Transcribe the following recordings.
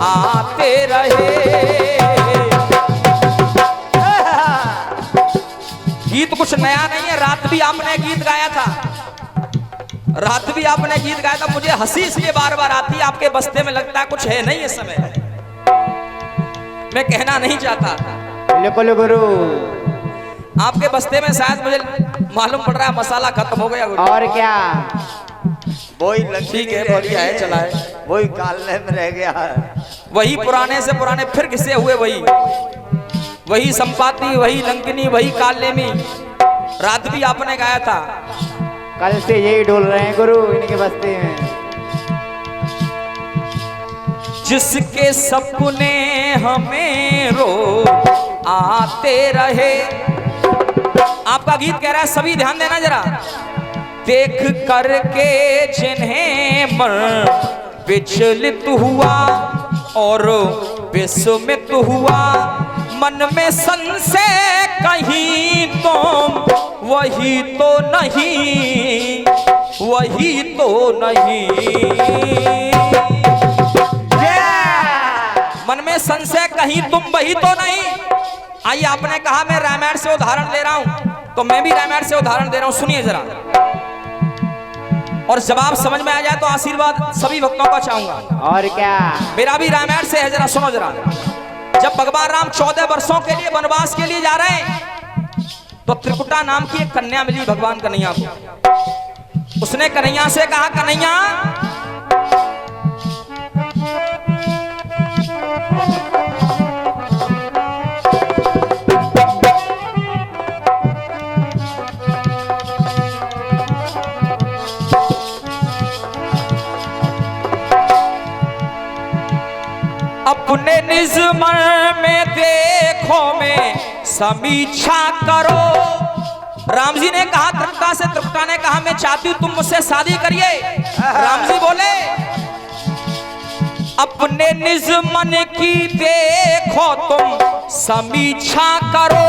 आते रहे। गीत कुछ नया नहीं है, रात भी आपने गीत गाया था, रात भी आपने गीत गाया था। मुझे हंसी इसलिए बार बार आती है, आपके बस्ते में लगता है कुछ है नहीं इस समय, मैं कहना नहीं चाहता। बिल्कुल गुरु, आपके बस्ते में शायद मुझे मालूम पड़ रहा है मसाला खत्म हो गया गुरु। और क्या, वही लंकी ठीक है, बढ़िया है, चला है। वही कालने में रह गया है, वही पुराने से पुराने फिर किस्से हुए, वही संपाति, वही लंकिनी, वही कालेमी। रात भी आपने गाया था। कल से यही डोल रहे हैं गुरु इनके बस्ते में। जिसके सपने हमें रोज आते रहे। आपका गीत कह रहा है, सभी ध्यान देना जरा। देख करके जिन्हें मन विचलित हुआ और विस्मित हुआ, मन में संशय कहीं तुम वही तो नहीं, वही तो नहीं। मन में संशय कहीं तुम वही तो नहीं। आइए, आपने कहा मैं रामायण से उदाहरण ले रहा हूं, तो मैं भी रामायण से उदाहरण दे रहा हूं, सुनिए जरा। और जवाब समझ में आ जाए तो आशीर्वाद सभी भक्तों का चाहूंगा। और क्या, मेरा भी रामायण से है, जरा सुनो जरा। जब भगवान राम 14 वर्षों के लिए वनवास के लिए जा रहे हैं, तो त्रिकुटा नाम की एक कन्या मिली भगवान कन्हैया को। उसने कन्हैया से कहा, कन्हैया अपने निज मन में देखो में समीक्षा करो। राम जी ने कहा त्रिकुटा से, त्रिकुटा ने कहा मैं चाहती हूं तुम मुझसे शादी करिए। राम जी बोले अपने निज मन की देखो तुम समीक्षा करो,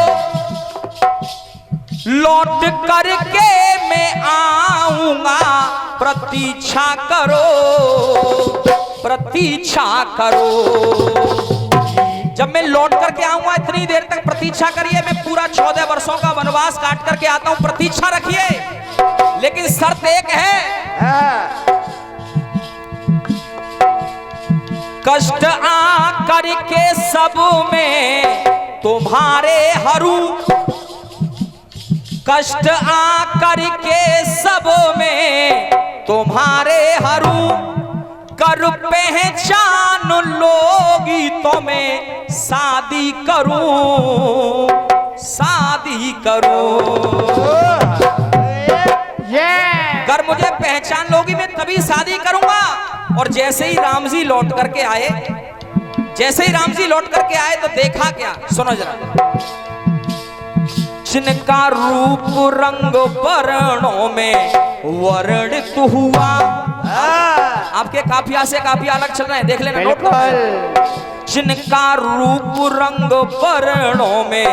लौट करके मैं आऊंगा प्रतीक्षा करो, प्रतीक्षा करो। जब मैं लौट करके आऊंगा इतनी देर तक प्रतीक्षा करिए, मैं पूरा 14 वर्षों का वनवास काट करके आता हूं, प्रतीक्षा रखिए। लेकिन शर्त एक है, कष्ट आ करके सब में तुम्हारे हरू, कष्ट आ करके सब में तुम्हारे हरू, कर पहचान लोगी तो मैं शादी करूं, शादी करूं। अगर मुझे पहचान लोगी मैं तभी शादी करूंगा। और जैसे ही राम जी लौट करके आए, जैसे ही राम जी लौट करके आए तो देखा क्या, सुनो जरा। जिनका रूप रंग वर्णों में वर्णित हुआ। आपके काफिया से काफिया अलग चल रहे हैं, देख लेना, नोट करो। जिनका रूप रंग वर्णों में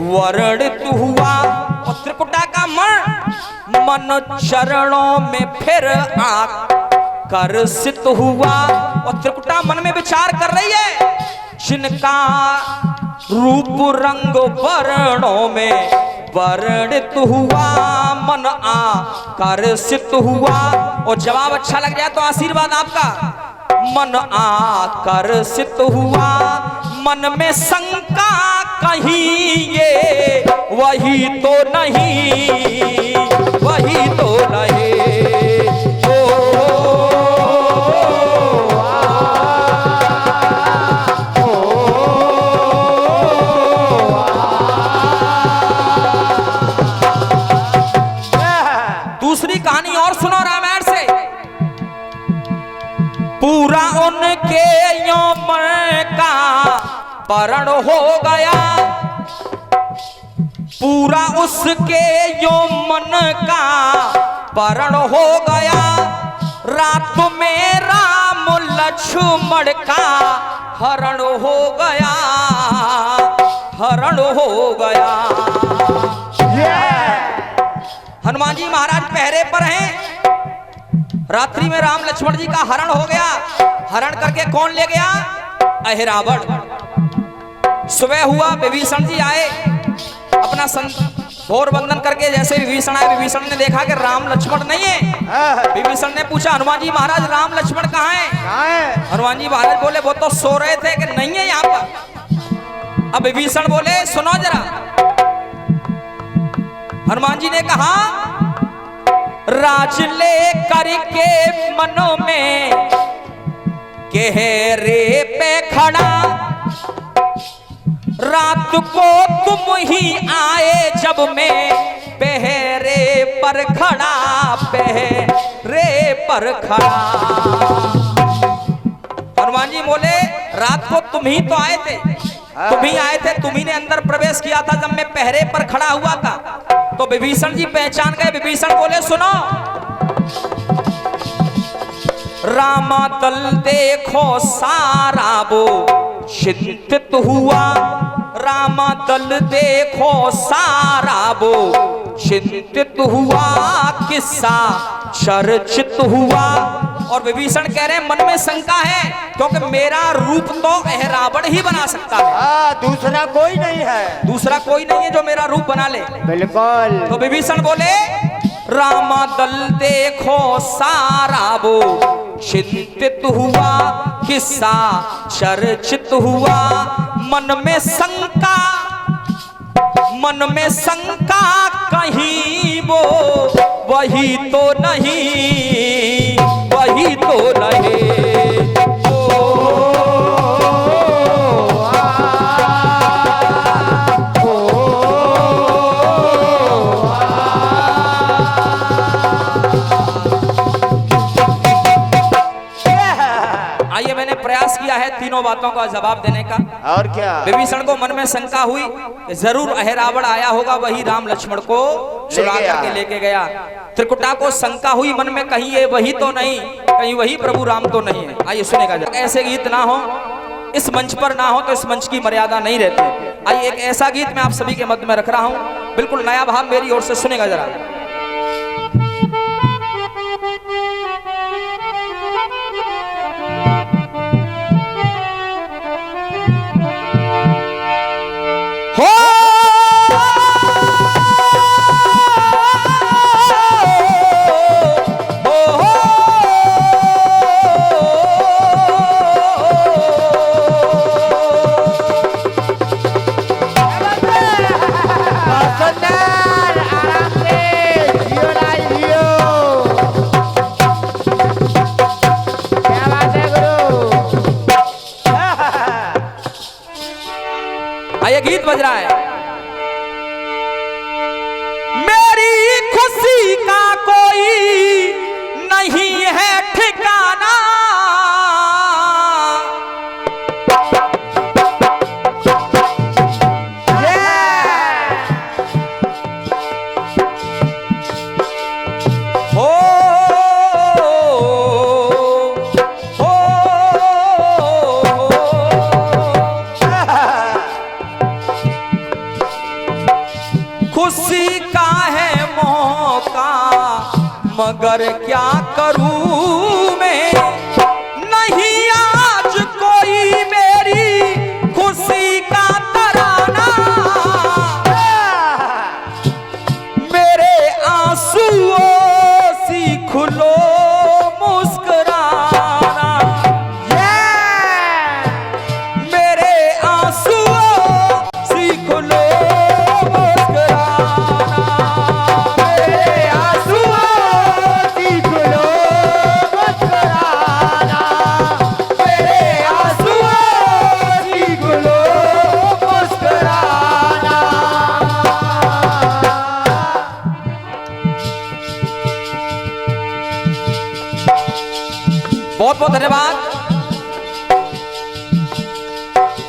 वर्णित हुआ, और त्रिकुटा का मन चरणों में फिर आकर्षित हुआ। और त्रिकुटा मन में विचार कर रही है, जिनका रूप रंग वर्णों में वर्णित हुआ, मन आकर्षित हुआ। और जवाब अच्छा लग जाए तो आशीर्वाद आपका। मन आकर्षित हुआ, मन में शंका कहीं ये वही तो नहीं, वही तो नहीं। दूसरी कहानी और सुनो रामायण से। पूरा उनके यौवन का परण हो गया, पूरा उसके यौवन का परण हो गया। रात में राम लक्ष्मण का हरण हो गया, हरण हो गया। हनुमान जी महाराज पहरे पर हैं। रात्रि में राम लक्ष्मण जी का हरण हो गया। हरण करके कौन ले गया? अहिरावण। सुबह हुआ, विभीषण जी आए अपना घोर बंधन करके। जैसे विभीषण आए, विभीषण ने देखा कि राम लक्ष्मण नहीं है। विभीषण ने पूछा, हनुमान जी महाराज राम लक्ष्मण कहाँ हैं? हनुमान जी महाराज बोले, वो तो सो रहे थे कि नहीं है यहाँ पर। अब विभीषण बोले, सुनो जरा। हनुमान जी ने कहा, राज ले करके मनों में गहरे पे खड़ा, रात को तुम ही आए जब मैं पहरे पर खड़ा, पहरे पर खड़ा। हनुमान जी बोले, रात को तुम ही तो आए थे, तुम ही आए थे, तुम ही ने अंदर प्रवेश किया था जब मैं पहरे पर खड़ा हुआ था। तो विभीषण जी पहचान गए। विभीषण बोले, सुनो, रामा दल देखो सारा वो चिंतित हुआ, रामा दल देखो सारा वो चिंतित हुआ, किस्सा चर्चित हुआ। और विभीषण कह रहे हैं मन में शंका है, क्योंकि मेरा रूप तो अहिरावण ही बना सकता है, दूसरा कोई नहीं है, दूसरा कोई नहीं है जो मेरा रूप बना ले। बिल्कुल। तो विभीषण बोले, रामा दल देखो सारा वो चिंतित हुआ, किस्सा चर्चित हुआ। मन में शंका, मन में शंका कहीं वो वही तो नहीं, वही तो नहीं। आइए, मैंने प्रयास किया है तीनों बातों का जवाब देने का। और क्या? विभीषण को मन में शंका हुई, जरूर अहिरावण आया होगा, वही राम लक्ष्मण को चुरा करके लेके गया। त्रिकुटा को शंका हुई मन में, कहीं ये वही तो नहीं, कहीं वही प्रभु राम तो नहीं है। आइए सुनेगा जरा। ऐसे गीत ना हो, इस मंच पर ना हो तो इस मंच की मर्यादा नहीं रहती। आइए, एक ऐसा गीत मैं आप सभी के मध्य में रख रहा हूँ, बिल्कुल नया भाव मेरी ओर से सुनेगा जरा। आइए, गीत बज रहा है। मेरी खुशी का कोई नहीं है ठिकाना, खुशी का है मौका मगर क्या करूं मैं, नहीं आज कोई मेरी खुशी का तराना, मेरे आंसुओं सीख लो मुस्कुराना, मेरे आंसुओं सीख लो बहुत बहुत धन्यवाद।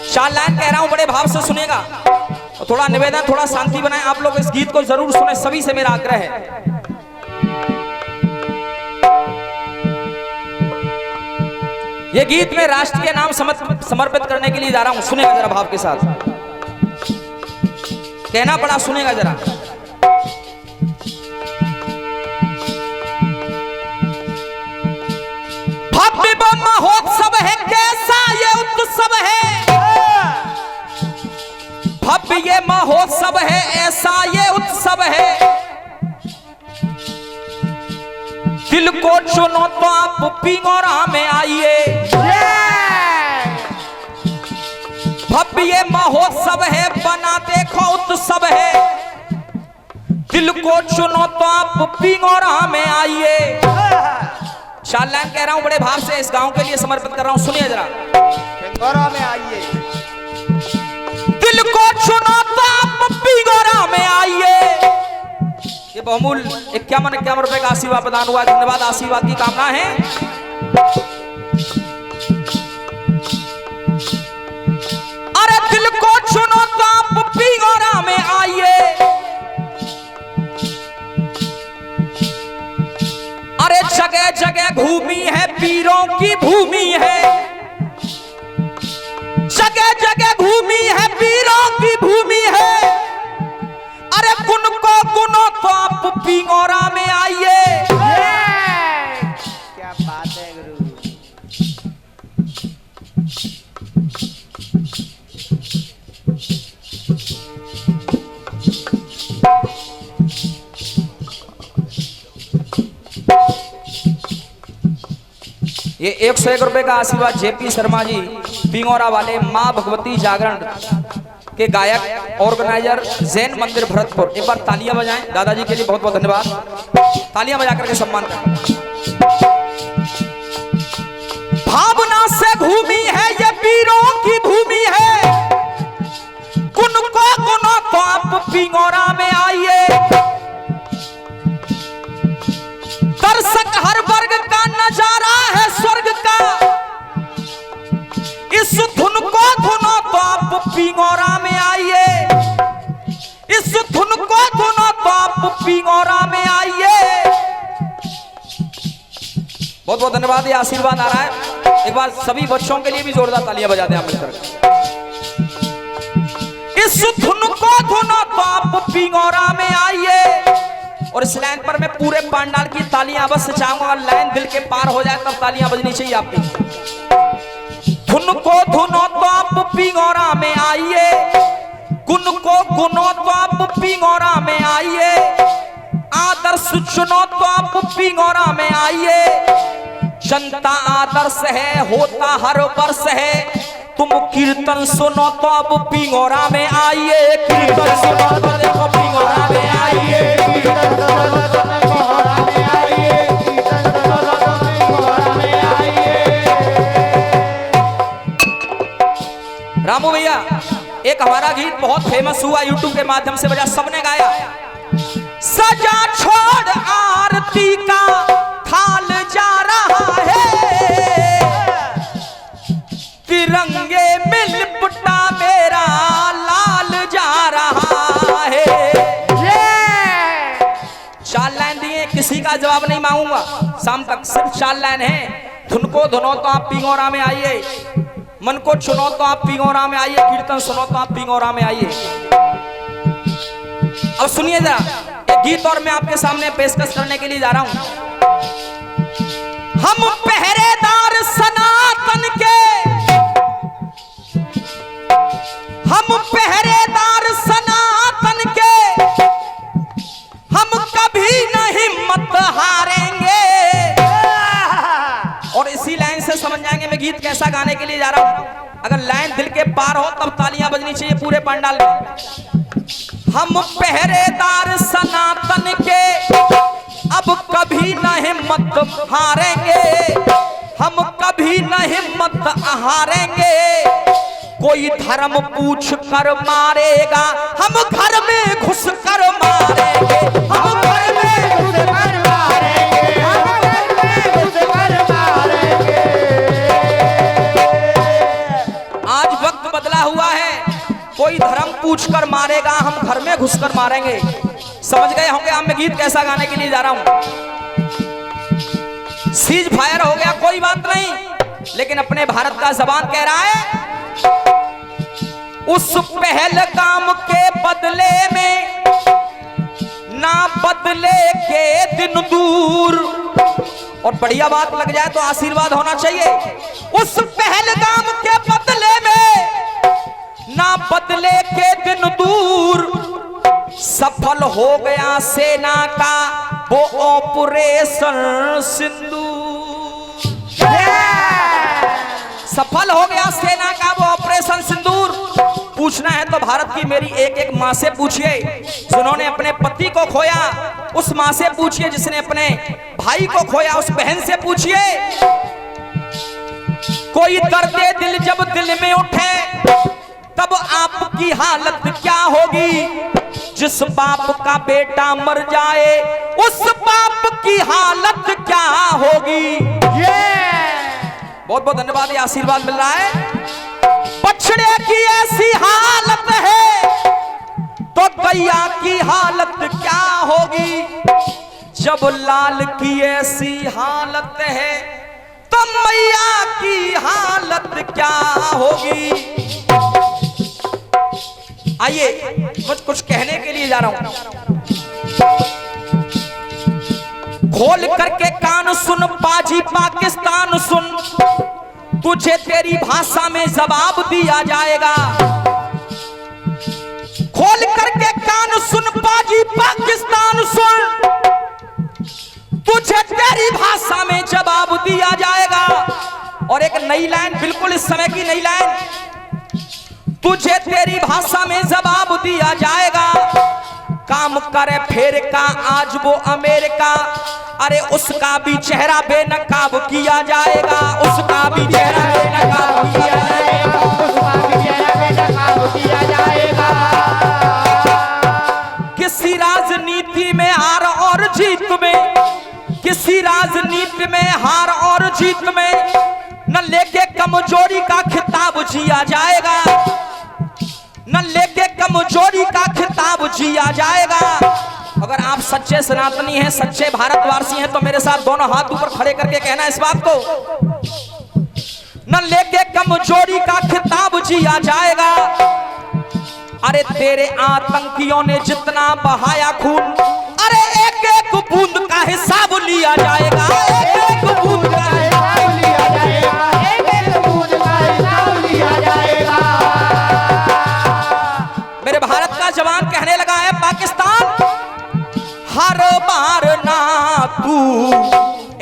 4 लाइन कह रहा हूं, बड़े भाव से सुनेगा। तो थोड़ा निवेदन, थोड़ा शांति बनाएं। आप लोग इस गीत को जरूर सुने, सभी से मेरा आग्रह है। यह गीत मैं राष्ट्र के नाम समर्पित करने के लिए जा रहा हूं। सुनेगा जरा भाव के साथ, कहना पड़ा, सुनेगा जरा। भव्य महोत्सव है, कैसा ये उत्सव है, चुनो तो आप पिंगौरा में आइए। भव्य महोत्सव है, बना देखो उत्सव है। दिल को चुनो तो आप पिंगौरा में आइए। चार लाइन कह रहा हूं, बड़े भाव से इस गांव के लिए समर्पित कर रहा हूं, सुनिए जरा। पिंगौरा में आइए। दिल को चुनो तो आप पिंगौरा में आइए। ये बहुमूल्य 51 रुपए का आशीर्वाद प्रदान हुआ, धन्यवाद, आशीर्वाद की कामना है। अरे दिल को चुनो तो आप पिंगौरा में आइए। अरे जगह जगह घूमी है, पीरों की भूमि है। जगह जगह घूमी है, पीरों की भूमि है। अरे गुण को गुनो तो आप पिंगौरा में आइए। क्या बात है गुरु। ये 101 रुपए का आशीर्वाद जेपी शर्मा जी, पिंगौरा वाले, मां भगवती जागरण के गायक, ऑर्गेनाइजर, जैन मंदिर भरतपुर। एक बार तालियां बजाएं दादाजी के लिए, बहुत बहुत धन्यवाद। तालियां बजा करके सम्मान करें। भावना से घूमी है ये पीरों की भूमि है। गुण को गुनो तो आप पिंगौरा में आइए। दर्शक हर वर्ग का नजारा है स्वर्ग का। इस धुन को धुनो तो आप पिंगौरा में आइए। इस धुन को धुनो तो आप पिंगौरा में आइए। बहुत बहुत धन्यवाद, ये आशीर्वाद आ रहा है। एक बार सभी बच्चों के लिए भी जोरदार तालियां बजा दें आप मिलकर। इस धुन को धुनो तो आप पिंगौरा में आइए। और इस लाइन पर मैं पूरे पांडाल की तालियां अवश्य चाहूंगा। लाइन दिल के पार हो जाए तब तालियां बजनी चाहिए आपकी। धुन को धुनो तो आप पिंगौरा में आइए। गुण को गुनो तो आप पिंगौरा में आइए। आदर्श चुनो तो आप पिंगौरा में आइए। जनता आदर्श है, होता हर वर्ष है। तुम कीर्तन सुनो तो अब पिंगौरा में आइए। कीर्तन सुनो तो देखो पिंगौरा में आइए। रामू भैया, एक हमारा गीत बहुत फेमस हुआ, यूट्यूब के माध्यम से बजा, सबने गाया। सजा छोड़ आरती का थाल जा रहा है। तिरंगे में लिपटा मेरा लाल जा रहा है। चार लाइन दिए, किसी का जवाब नहीं मांगूंगा शाम तक, सिर्फ 4 लाइन है। धुन को धुनो तो आप पिंगौरा में आइए। मन को चुनो तो आप पिंगौरा में आइए। कीर्तन सुनो तो आप पिंगौरा में आइए। अब सुनिए जरा, एक गीत और मैं आपके सामने पेशकश करने के लिए जा रहा हूं। हम पहरेदार सनातन के, हम पहरेदार सनातन के, हम कभी नहीं हिम्मत हारेंगे। और इसी लाइन से समझ जाएंगे मैं गीत कैसा गाने के लिए जा रहा हूं। अगर लाइन दिल के पार हो तब तालियां बजनी चाहिए पूरे पंडाल में। हम पहरेदार सनातन के, अब कभी न हिम्मत हारेंगे। हम कभी न हिम्मत हारेंगे। कोई धर्म पूछ कर मारेगा, हम घर में घुस कर मारेंगे। हम घर में घुस कर मारेंगे। हम घर में घुस कर मारेंगे। आज वक्त बदला हुआ है, कोई धर्म पूछ कर मारेगा, हम घर में घुस कर मारेंगे। समझ गए होंगे हम गीत कैसा गाने के लिए जा रहा हूं। सीज फायर हो गया कोई बात नहीं, लेकिन अपने भारत का जबान कह रहा है। उस पहलगाम के बदले में ना बदले के दिन दूर। और बढ़िया बात लग जाए तो आशीर्वाद होना चाहिए। उस पहलगाम के बदले में ना बदले के दिन दूर। सफल हो गया सेना का वो ऑपरेशन सिंदूर। सफल हो गया सेना का वो ऑपरेशन सिंदूर। पूछना है तो भारत की मेरी एक एक माँ से पूछिए जिन्होंने अपने पति को खोया, उस माँ से पूछिए जिसने अपने भाई को खोया, उस बहन से पूछिए। कोई दर्द दिल जब दिल में उठे तब आपकी हालत क्या होगी? जिस बाप का बेटा मर जाए उस बाप की हालत क्या होगी? बहुत बहुत धन्यवाद, ये आशीर्वाद मिल रहा है। बछड़े की ऐसी हालत है तो गैया की हालत क्या होगी? जब लाल की ऐसी हालत है तो मैया की हालत क्या होगी? आइए कुछ कहने के लिए जा रहा हूं। खोल करके कान सुन पाजी पाकिस्तान सुन, तुझे तेरी भाषा में जवाब दिया जाएगा। खोल करके कान सुन पाजी पाकिस्तान सुन, तुझे तेरी भाषा में जवाब दिया जाएगा। और एक नई लाइन, बिल्कुल इस समय की नई लाइन, तुझे तेरी भाषा में जवाब दिया जाएगा। काम करे फेर का आज वो अमेरिका, अरे उसका भी चेहरा बेनकाब किया जाएगा, उसका भी चेहरा बेनकाब किया जाएगा, उसका भी चेहरा बेनकाब किया जाएगा। किसी राजनीति में हार और जीत में, किसी राजनीति में हार और जीत में न लेके कमजोरी का खिताब जिया जाएगा, न लेके कमजोरी का खिताब जिया जाएगा। अगर आप सच्चे सनातनी हैं, सच्चे भारतवासी हैं तो मेरे साथ दोनों हाथ ऊपर खड़े करके कहना इस बात को, न लेके कमजोरी का खिताब जिया जाएगा। अरे तेरे आतंकियों ने जितना बहाया खून, अरे एक एक बूंद का हिसाब लिया जाएगा, एक एक बूंद का हिसाब लिया जाएगा, एक एक बूंद का हिसाब लिया जाएगा। मेरे भारत का जवान कहने लगा है पाकिस्तान, हर बार ना तू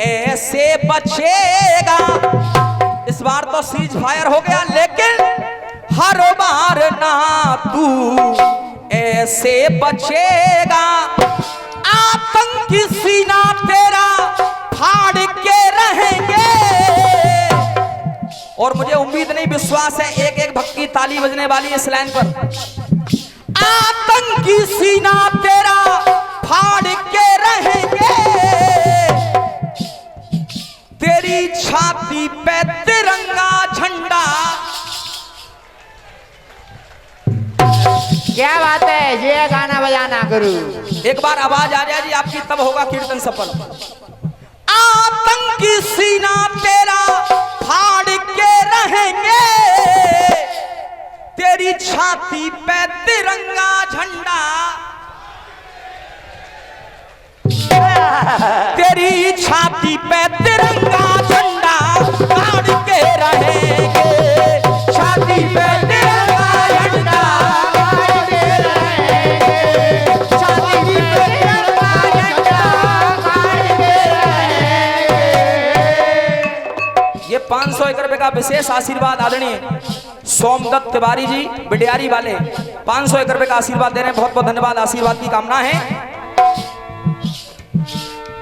ऐसे बचेगा। इस बार तो सीज फायर हो गया, लेकिन हर बार ना तू ऐसे बचेगा। आतंकी सीना तेरा फाड़ के रहेंगे। और मुझे उम्मीद नहीं, विश्वास है एक एक भक्ति ताली बजने वाली इस लाइन पर। आतंकी सीना तेरा फाड़ के रहेंगे, तेरी छाती पे तिरंगा झंडा। क्या बात है, ये गाना बजाना गुरु। एक बार आवाज आ जाए जी आपकी, तब होगा कीर्तन सफल। आतंकी सीना तेरा फाड़ के रहेंगे, तेरी छाती पे तिरंगा झंडा, तेरी छाती पे तिरंगा झंडा गाड़ के रहेंगे, छाती पे तिरंगा झंडा गाड़ के रहेंगे, छाती पे तिरंगा झंडा गाड़ के रहेंगे। ये 501 रुपए का विशेष आशीर्वाद आदरणीय सोमदत्त तिवारी जी बिडियारी वाले 501 रुपए का आशीर्वाद दे रहे हैं, बहुत बहुत धन्यवाद, आशीर्वाद की कामना है।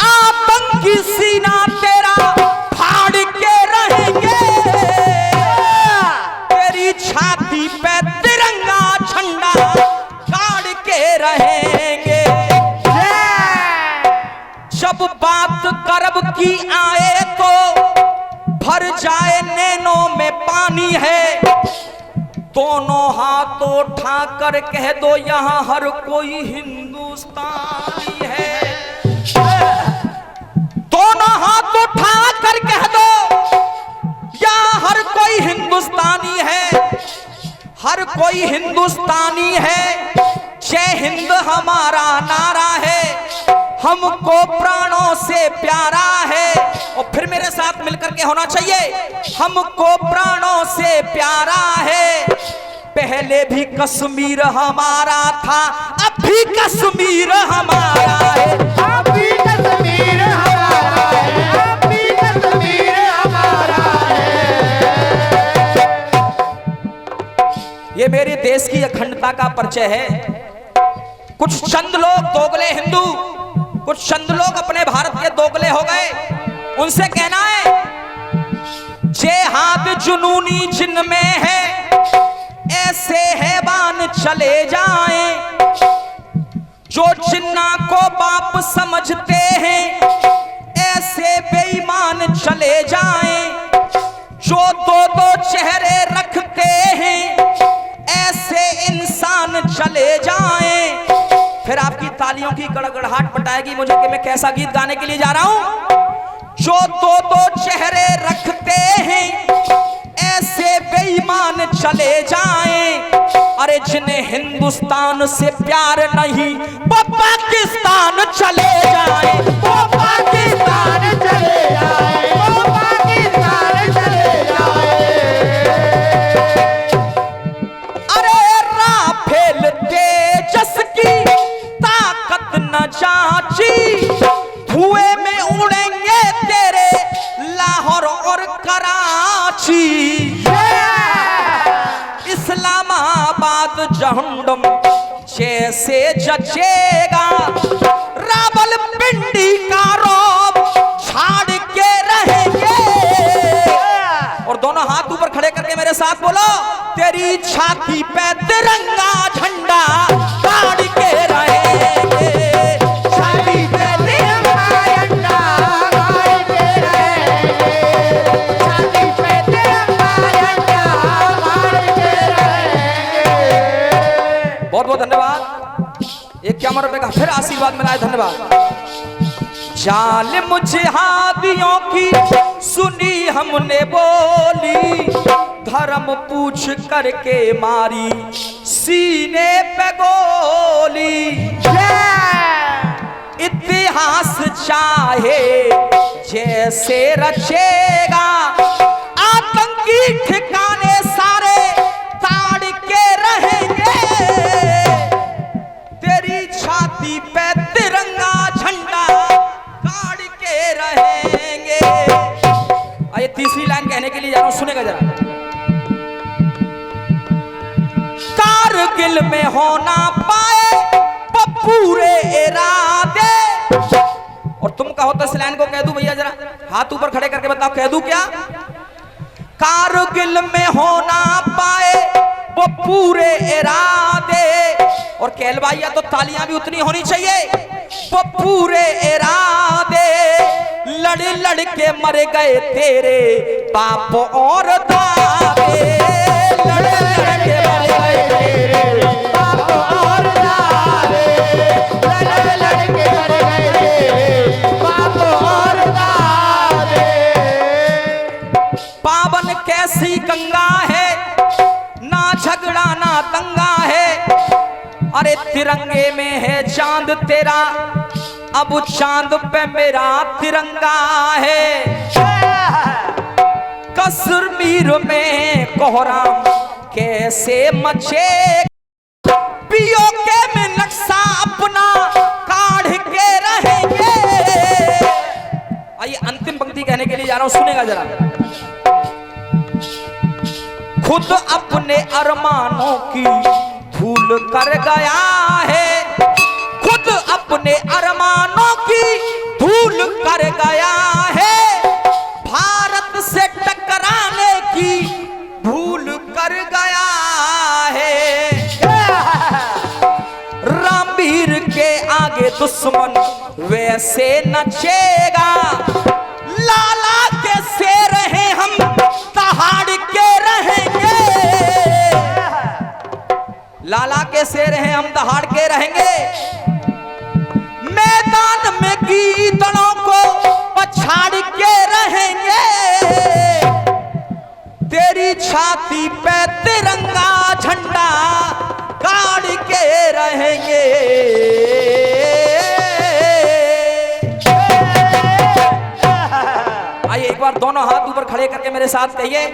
आतंकी सीना तेरा फाड़ के रहेंगे, तेरी छाती पे तिरंगा झंडा गाड़ के रहेंगे। जब बात करब की आए तो भर जाए नैनों में पानी है, दोनों हाथ उठा कर कह दो यहाँ हर कोई हिंदुस्तानी है। दोनों हाथ उठा कर कह दो यहाँ हर कोई हिंदुस्तानी है, हर कोई हिंदुस्तानी है। जय हिंद हमारा नारा है, हमको प्राणों से प्यारा है। और फिर मेरे साथ मिलकर के होना चाहिए, हमको प्राणों से प्यारा है। पहले भी कश्मीर हमारा था, अब भी कश्मीर हमारा है, अब भी कश्मीर हमारा है, अब भी कश्मीर हमारा है। ये मेरे देश की अखंडता का परिचय है। कुछ चंद लोग दोगले हिंदू, कुछ चंद लोग अपने भारत के दोगले हो गए, उनसे कहना है जेहाद जुनूनी जिनमें है ऐसे हैवान चले जाएं, जो जिन्ना को बाप समझते हैं ऐसे बेईमान चले जाएं, जो दो दो चेहरे रखते हैं ऐसे इंसान चले जाएं। फिर आपकी तालियों की गड़गड़ाहट पटाएगी मुझे कि मैं कैसा गीत गाने के लिए जा रहा हूं। जो दो दो चेहरे रखते हैं ऐसे बेईमान चले जाएं, अरे जिन्हें हिंदुस्तान से प्यार नहीं वो पाकिस्तान चले जाएं, वो पाकिस्तान चले जाएं, वो पाकिस्तान चले जाएं। अरे राफेल तेजस की ताकत न जांची, धुएं में उड़ेंगे तेरे लाहौर और कराची। इस्लामाबाद जहन्नम जैसे जचेगा, रावलपिंडी का रौब झाड़ के रहेंगे। और दोनों हाथ ऊपर खड़े करके मेरे साथ बोलो, तेरी छाती पे तिरंगा झंडा गाड़ के रहेंगे, छाती पे तिरंगा झंडा गाड़ के रहेंगे, छाती पे तिरंगा झंडा गाड़ के रहेंगे। बहुत बहुत धन्यवाद। एक क्या रुपए का फिर आशीर्वाद मिला है, धन्यवाद। जालिम जिहादियों की सुनी हमने बोली, धर्म पूछ करके मारी सीने पे गोली। इतिहास चाहे जैसे रचेगा, आतंकी ठिकाने सारे ताड़ के रहेंगे, तेरी छाती पे तिरंगा झंडा गाड़ के रहेंगे। आइए तीसरी लाइन कहने के लिए जा रहा हूं, सुनेगा जरा। कारगिल में होना पाए वो पूरे इरादे, और तुम कहो तो इस लाइन को कह दूं भैया, जरा हाथ ऊपर खड़े करके बताओ, कह दूं क्या? कारगिल में होना पाए वो पूरे इरादे, और कहलवाइया तो तालियां भी उतनी होनी चाहिए, वो पूरे इरादे। लड़ लड़ के मर गए तेरे बाप और दादे, लड़ लड़ के मर गए तेरे बाप और दादे, लड़ लड़ के मर गए तेरे बाप और दादे। पावन कैसी गंगा है, ना झगड़ा ना दंगा है, अरे तिरंगे में है चांद तेरा, अब चांद पे मेरा तिरंगा है। कश्मीर में कोहराम कैसे मचे, पीओके में नक्शा अपना काढ़ के रहेंगे। आइए अंतिम पंक्ति कहने के लिए जा रहा हूं, सुनेगा जरा। खुद अपने अरमानों की धूल कर गया है, खुद अपने अरमानों की धूल कर गया है, भारत से टकराने की भूल कर गया है। रामवीर के आगे दुश्मन वैसे नचेगा, लाला के शेर हैं हम दहाड़ के रहेंगे, लाला के शेर हैं हम दहाड़ के रहेंगे। मैदान में गीदड़ों को पछाड़ के रहेंगे, तेरी छाती पे तिरंगा झंडा गाड़ के रहेंगे। आइए एक बार दोनों हाथ ऊपर खड़े करके मेरे साथ कहिए,